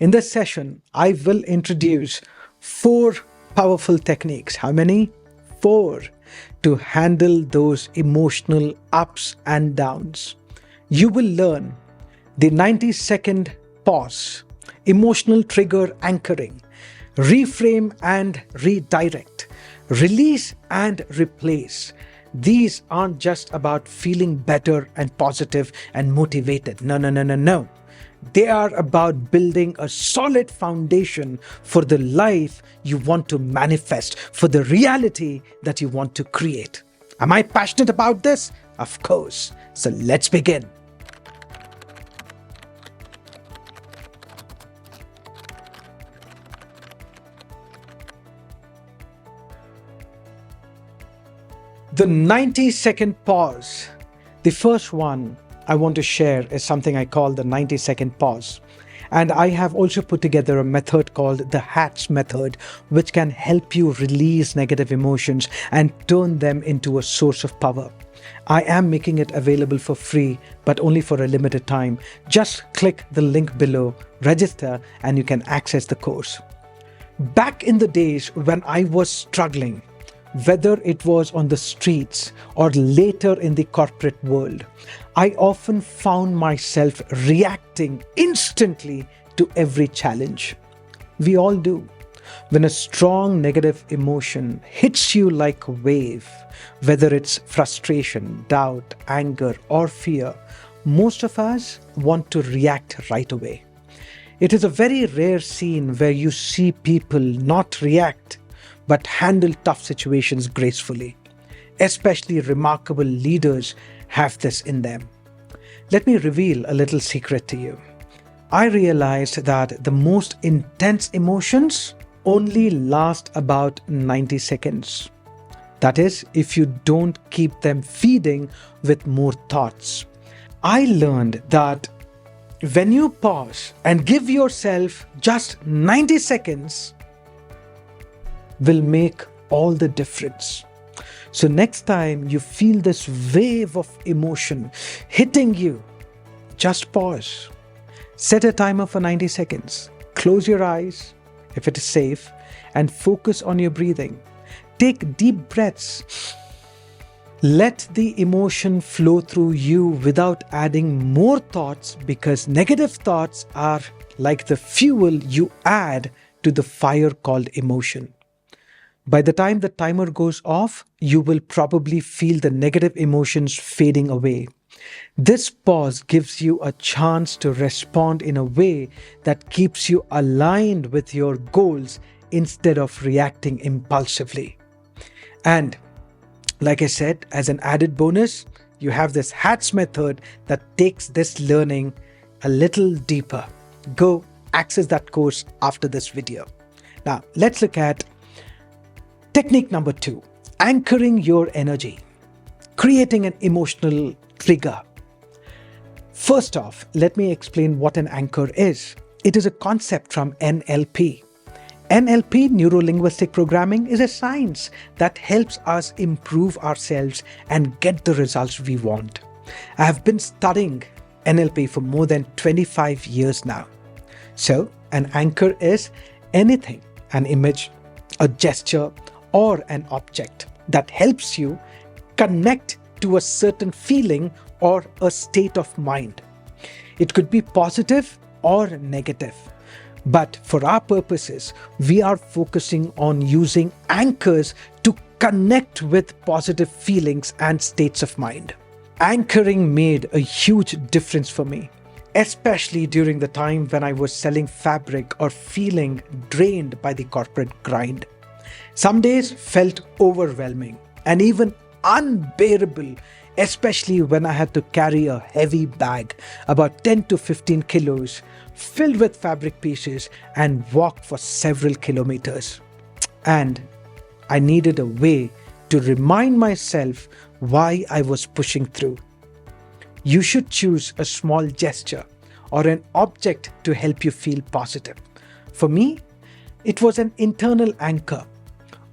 In this session, I will introduce 4 powerful techniques. How many? 4 to handle those emotional ups and downs. You will learn the 90-second pause, emotional trigger anchoring, reframe and redirect, release and replace. These aren't just about feeling better and positive and motivated. No. They are about building a solid foundation for the life you want to manifest, for the reality that you want to create. Am I passionate about this? Of course. So let's begin. The 90-second pause. The first one I want to share is something I call the 90-second pause. And I have also put together a method called the HATS method, which can help you release negative emotions and turn them into a source of power. I am making it available for free, but only for a limited time. Just click the link below, register, and you can access the course. Back in the days when I was struggling, whether it was on the streets or later in the corporate world, I often found myself reacting instantly to every challenge. We all do. When a strong negative emotion hits you like a wave, whether it's frustration, doubt, anger, or fear, most of us want to react right away. It is a very rare scene where you see people not react but handle tough situations gracefully. Especially remarkable leaders have this in them. Let me reveal a little secret to you. I realized that the most intense emotions only last about 90 seconds. That is, if you don't keep them feeding with more thoughts. I learned that when you pause and give yourself just 90 seconds, will make all the difference. So next time you feel this wave of emotion hitting you, just pause. Set a timer for 90 seconds. Close your eyes, if it is safe, and focus on your breathing. Take deep breaths. Let the emotion flow through you without adding more thoughts, because negative thoughts are like the fuel you add to the fire called emotion. By the time the timer goes off, you will probably feel the negative emotions fading away. This pause gives you a chance to respond in a way that keeps you aligned with your goals instead of reacting impulsively. And like I said, as an added bonus, you have this HATS method that takes this learning a little deeper. Go access that course after this video. Now, let's look at technique number 2, anchoring your energy, creating an emotional trigger. First off, let me explain what an anchor is. It is a concept from NLP. NLP, Neuro-Linguistic Programming, is a science that helps us improve ourselves and get the results we want. I have been studying NLP for more than 25 years now. So, an anchor is anything, an image, a gesture, or an object that helps you connect to a certain feeling or a state of mind. It could be positive or negative. But for our purposes, we are focusing on using anchors to connect with positive feelings and states of mind. Anchoring made a huge difference for me, especially during the time when I was selling fabric or feeling drained by the corporate grind. Some days felt overwhelming and even unbearable, especially when I had to carry a heavy bag, about 10 to 15 kilos, filled with fabric pieces, and walk for several kilometers. And I needed a way to remind myself why I was pushing through. You should choose a small gesture or an object to help you feel positive. For me, it was an internal anchor,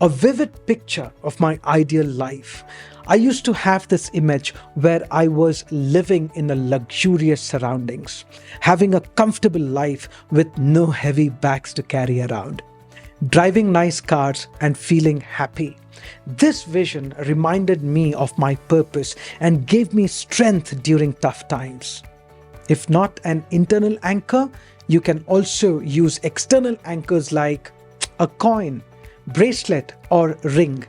a vivid picture of my ideal life. I used to have this image where I was living in a luxurious surroundings, having a comfortable life with no heavy bags to carry around, driving nice cars and feeling happy. This vision reminded me of my purpose and gave me strength during tough times. If not an internal anchor, you can also use external anchors like a coin, bracelet, or ring,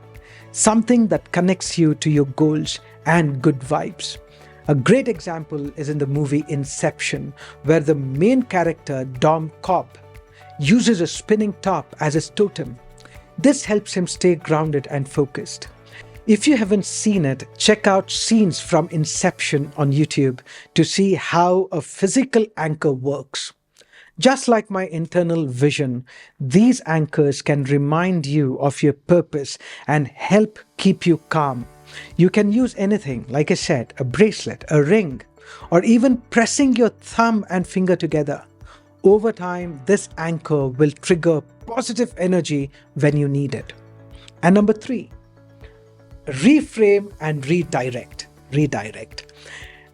something that connects you to your goals and good vibes. A great example is in the movie Inception, where the main character, Dom Cobb, uses a spinning top as his totem. This helps him stay grounded and focused. If you haven't seen it, check out scenes from Inception on YouTube to see how a physical anchor works. Just like my internal vision, these anchors can remind you of your purpose and help keep you calm. You can use anything, like I said, a bracelet, a ring, or even pressing your thumb and finger together. Over time, this anchor will trigger positive energy when you need it. And number 3, reframe and redirect.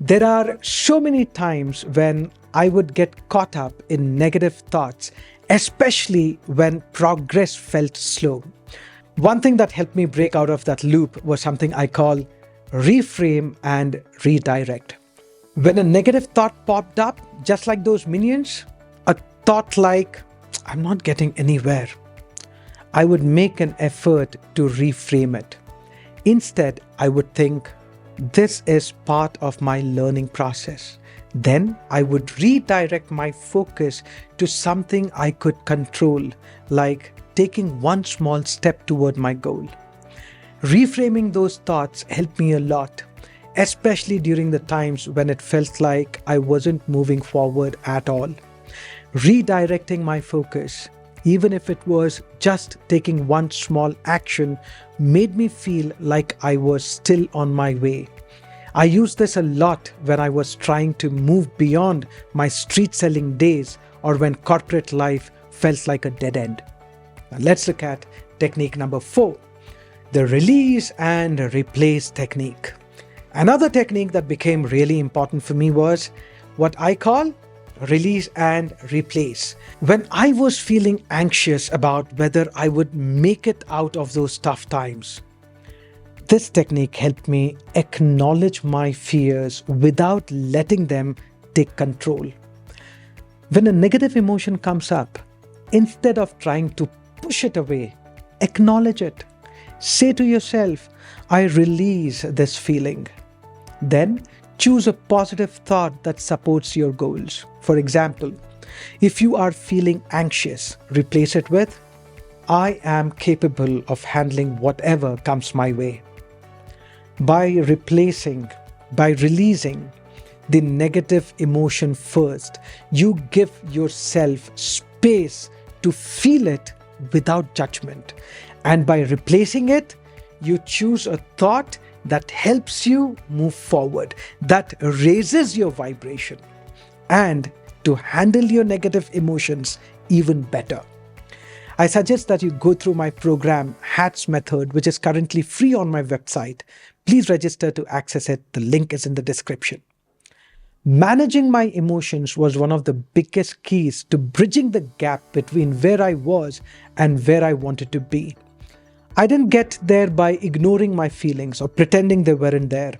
There are so many times when I would get caught up in negative thoughts, especially when progress felt slow. One thing that helped me break out of that loop was something I call reframe and redirect. When a negative thought popped up, just like those minions, a thought like, I'm not getting anywhere, I would make an effort to reframe it. Instead, I would think, this is part of my learning process. Then I would redirect my focus to something I could control, like taking one small step toward my goal. Reframing those thoughts helped me a lot, especially during the times when it felt like I wasn't moving forward at all. Redirecting my focus, even if it was just taking one small action, made me feel like I was still on my way. I used this a lot when I was trying to move beyond my street selling days or when corporate life felt like a dead end. Now let's look at technique number 4, the release and replace technique. Another technique that became really important for me was what I call release and replace. When I was feeling anxious about whether I would make it out of those tough times, this technique helped me acknowledge my fears without letting them take control. When a negative emotion comes up, instead of trying to push it away, acknowledge it. Say to yourself, I release this feeling. Then choose a positive thought that supports your goals. For example, if you are feeling anxious, replace it with, I am capable of handling whatever comes my way. By releasing the negative emotion first, you give yourself space to feel it without judgment. And by replacing it, you choose a thought that helps you move forward, that raises your vibration, and to handle your negative emotions even better. I suggest that you go through my program, HATS Method, which is currently free on my website. Please register to access it. The link is in the description. Managing my emotions was one of the biggest keys to bridging the gap between where I was and where I wanted to be. I didn't get there by ignoring my feelings or pretending they weren't there.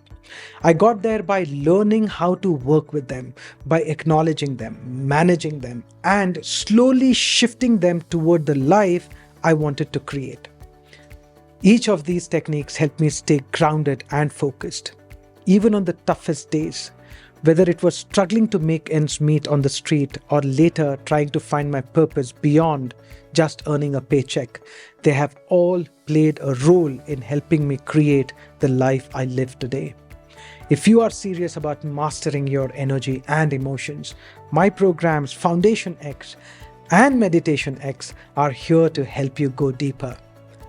I got there by learning how to work with them, by acknowledging them, managing them, and slowly shifting them toward the life I wanted to create. Each of these techniques helped me stay grounded and focused, even on the toughest days. Whether it was struggling to make ends meet on the street or later trying to find my purpose beyond just earning a paycheck, they have all played a role in helping me create the life I live today. If you are serious about mastering your energy and emotions, my programs FoundationX and MeditationX are here to help you go deeper.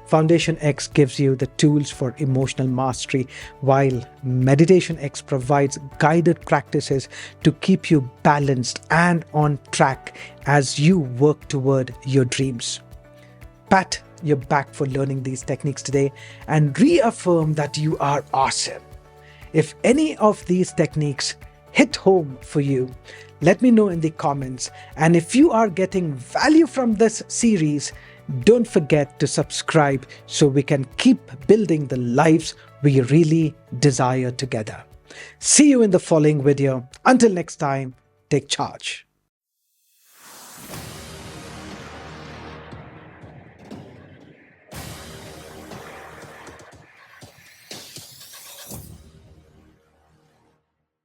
FoundationX gives you the tools for emotional mastery, while MeditationX provides guided practices to keep you balanced and on track as you work toward your dreams. Pat you're back for learning these techniques today and reaffirm that you are awesome. If any of these techniques hit home for you, let me know in the comments. And if you are getting value from this series, don't forget to subscribe so we can keep building the lives we really desire together. See you in the following video. Until next time, take charge.